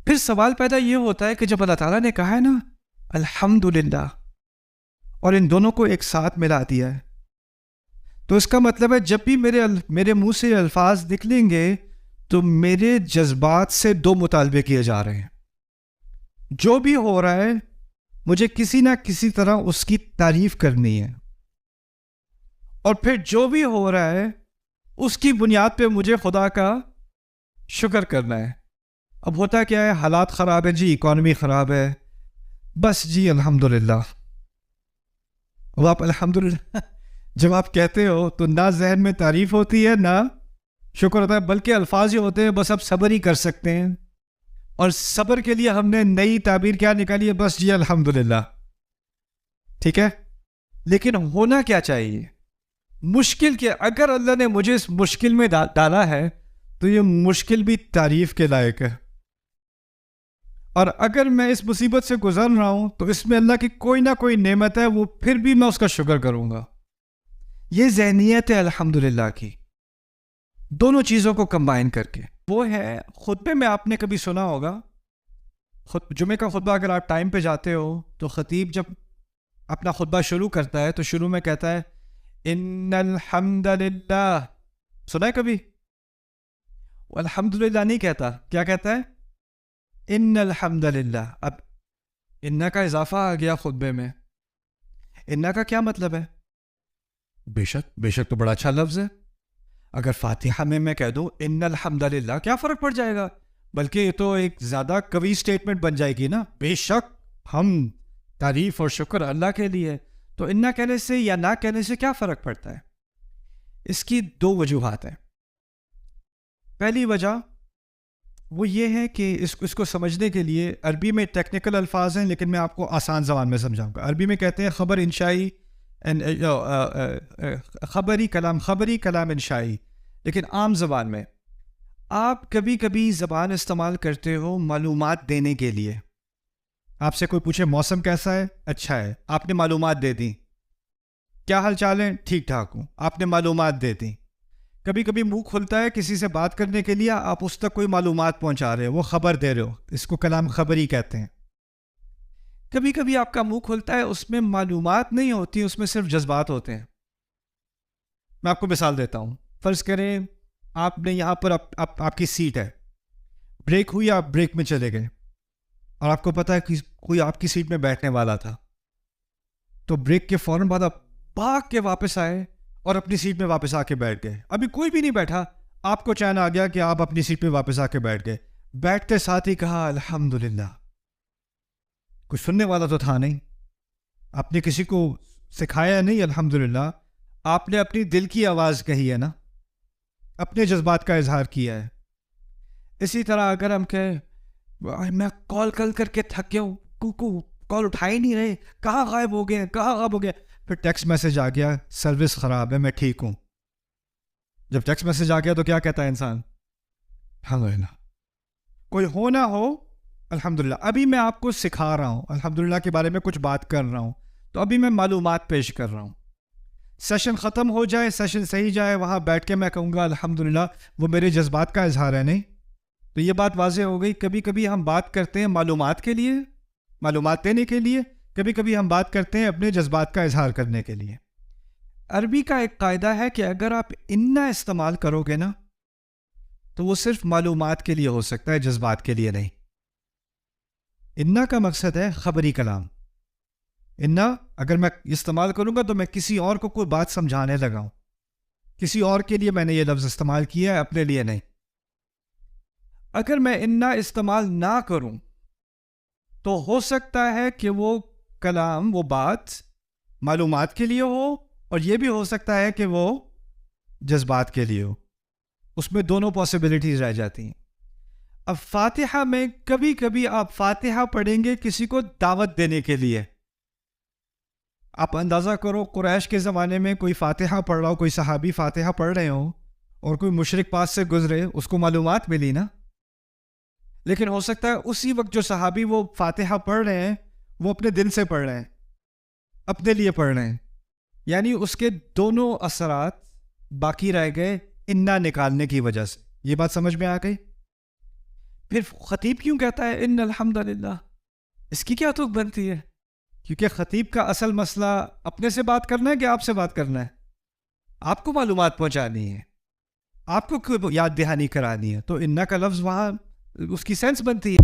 پھر سوال پیدا یہ ہوتا ہے کہ جب اللہ تعالیٰ نے کہا ہے نا الحمدللہ اور ان دونوں کو ایک ساتھ ملا دیا ہے، تو اس کا مطلب ہے جب بھی میرے منہ سے الفاظ نکلیں گے تو میرے جذبات سے دو مطالبے کیے جا رہے ہیں. جو بھی ہو رہا ہے مجھے کسی نہ کسی طرح اس کی تعریف کرنی ہے، اور پھر جو بھی ہو رہا ہے اس کی بنیاد پہ مجھے خدا کا شکر کرنا ہے. اب ہوتا کیا ہے، حالات خراب ہے جی، اکانومی خراب ہے، بس جی الحمدللہ. اب آپ الحمدللہ جب آپ کہتے ہو تو نہ ذہن میں تعریف ہوتی ہے نہ شکر ہوتا ہے، بلکہ الفاظ ہی ہوتے ہیں بس آپ صبر ہی کر سکتے ہیں. اور صبر کے لیے ہم نے نئی تعبیر کیا نکالی ہے، بس جی الحمدللہ. ٹھیک ہے، لیکن ہونا کیا چاہیے؟ مشکل کے اگر اللہ نے مجھے اس مشکل میں ڈالا ہے تو یہ مشکل بھی تعریف کے لائق ہے، اور اگر میں اس مصیبت سے گزر رہا ہوں تو اس میں اللہ کی کوئی نہ کوئی نعمت ہے، وہ پھر بھی میں اس کا شکر کروں گا. یہ ذہنیت ہے الحمدللہ کی، دونوں چیزوں کو کمبائن کر کے. وہ ہے خطبے میں آپ نے کبھی سنا ہوگا، جمعے کا خطبہ اگر آپ ٹائم پہ جاتے ہو تو خطیب جب اپنا خطبہ شروع کرتا ہے تو شروع میں کہتا ہے ان الحمدللہ. سنا ہے کبھی؟ الحمدللہ نہیں کہتا، کیا کہتا ہے؟ ان الحمدللہ. اب ان کا اضافہ آ گیا خطبے میں. ان کا کیا مطلب ہے؟ بے شک تو بڑا اچھا لفظ ہے. اگر فاتحہ میں کہہ دوں ان الحمدللہ، کیا فرق پڑ جائے گا؟ بلکہ یہ تو ایک زیادہ قوی سٹیٹمنٹ بن جائے گی نا. بے شک ہم تعریف اور شکر اللہ کے لیے. تو ان کہنے سے یا نہ کہنے سے کیا فرق پڑتا ہے؟ اس کی دو وجوہات ہیں. پہلی وجہ وہ یہ ہے کہ اس کو سمجھنے کے لیے عربی میں ٹیکنیکل الفاظ ہیں، لیکن میں آپ کو آسان زبان میں سمجھاؤں گا. عربی میں کہتے ہیں خبر انشائی، خبری کلام انشائی. لیکن عام زبان میں آپ کبھی کبھی زبان استعمال کرتے ہو معلومات دینے کے لیے. آپ سے کوئی پوچھے موسم کیسا ہے؟ اچھا ہے، آپ نے معلومات دے دی. کیا حال چال ہے؟ ٹھیک ٹھاک ہوں، آپ نے معلومات دے دی. کبھی کبھی منہ کھلتا ہے کسی سے بات کرنے کے لیے، آپ اس تک کوئی معلومات پہنچا رہے ہو، وہ خبر دے رہے ہو، اس کو کلام خبری کہتے ہیں. کبھی کبھی آپ کا منہ کھلتا ہے، اس میں معلومات نہیں ہوتی، اس میں صرف جذبات ہوتے ہیں. میں آپ کو مثال دیتا ہوں. فرض کریں آپ نے یہاں پر آپ کی سیٹ ہے، بریک ہوئی، آپ بریک میں چلے گئے اور آپ کو پتا ہے کہ کوئی آپ کی سیٹ میں بیٹھنے والا تھا، تو بریک کے فوراً بعد آپ بھاگ کے واپس آئے اور اپنی سیٹ میں واپس آ کے بیٹھ گئے. ابھی کوئی بھی نہیں بیٹھا، آپ کو چین آ گیا کہ آپ اپنی سیٹ پہ واپس آ کے بیٹھ گئے. بیٹھتے ساتھ ہی کہا الحمدللہ. کچھ سننے والا تو تھا نہیں، آپ نے کسی کو سکھایا نہیں الحمدللہ، آپ نے اپنی دل کی آواز کہی ہے نا، اپنے جذبات کا اظہار کیا ہے. اسی طرح اگر ہم کہیں میں کال کر کے تھک گیا ہوں، کال اٹھا ہی نہیں رہے، کہاں غائب ہو گئے، پھر ٹیکسٹ میسج آ گیا سروس خراب ہے، میں ٹھیک ہوں. جب ٹیکسٹ میسج آ گیا تو کیا کہتا ہے انسان؟ الحمدللہ. کوئی ہو نہ ہو الحمدللہ. ابھی میں آپ کو سکھا رہا ہوں الحمدللہ کے بارے میں، کچھ بات کر رہا ہوں، تو ابھی میں معلومات پیش کر رہا ہوں. سیشن ختم ہو جائے، سیشن صحیح جائے، وہاں بیٹھ کے میں کہوں گا الحمدللہ، وہ میرے جذبات کا اظہار ہے نہیں. تو یہ بات واضح ہو گئی. کبھی کبھی ہم بات کرتے ہیں معلومات کے لیے، معلومات دینے کے لیے، کبھی کبھی ہم بات کرتے ہیں اپنے جذبات کا اظہار کرنے کے لیے. عربی کا ایک قاعدہ ہے کہ اگر آپ انا استعمال کرو گے نا تو وہ صرف معلومات کے لیے ہو سکتا ہے، جذبات کے لیے نہیں. انا کا مقصد ہے خبری کلام. انا اگر میں استعمال کروں گا تو میں کسی اور کو کوئی بات سمجھانے لگا ہوں، کسی اور کے لیے میں نے یہ لفظ استعمال کیا ہے، اپنے لیے نہیں. اگر میں انا استعمال نہ کروں تو ہو سکتا ہے کہ وہ کلام، وہ بات معلومات کے لیے ہو، اور یہ بھی ہو سکتا ہے کہ وہ جذبات کے لیے ہو. اس میں دونوں پاسبلٹیز رہ جاتی ہیں. اب فاتحہ میں کبھی کبھی آپ فاتحہ پڑھیں گے کسی کو دعوت دینے کے لیے. آپ اندازہ کرو قریش کے زمانے میں کوئی فاتحہ پڑھ رہا ہو، کوئی صحابی فاتحہ پڑھ رہے ہوں اور کوئی مشرک پاس سے گزرے، اس کو معلومات ملی نا. لیکن ہو سکتا ہے اسی وقت جو صحابی وہ فاتحہ پڑھ رہے ہیں وہ اپنے دل سے پڑھ رہے ہیں، اپنے لیے پڑھ رہے ہیں، یعنی اس کے دونوں اثرات باقی رہ گئے انا نکالنے کی وجہ سے. یہ بات سمجھ میں آ گئی؟ پھر خطیب کیوں کہتا ہے ان الحمد للہ؟ اس کی کیا تک بنتی ہے؟ کیونکہ خطیب کا اصل مسئلہ اپنے سے بات کرنا ہے کہ آپ سے بات کرنا ہے؟ آپ کو معلومات پہنچانی ہے، آپ کو یاد دہانی کرانی ہے، تو انّا کا لفظ وہاں اس کی سینس بنتی ہے.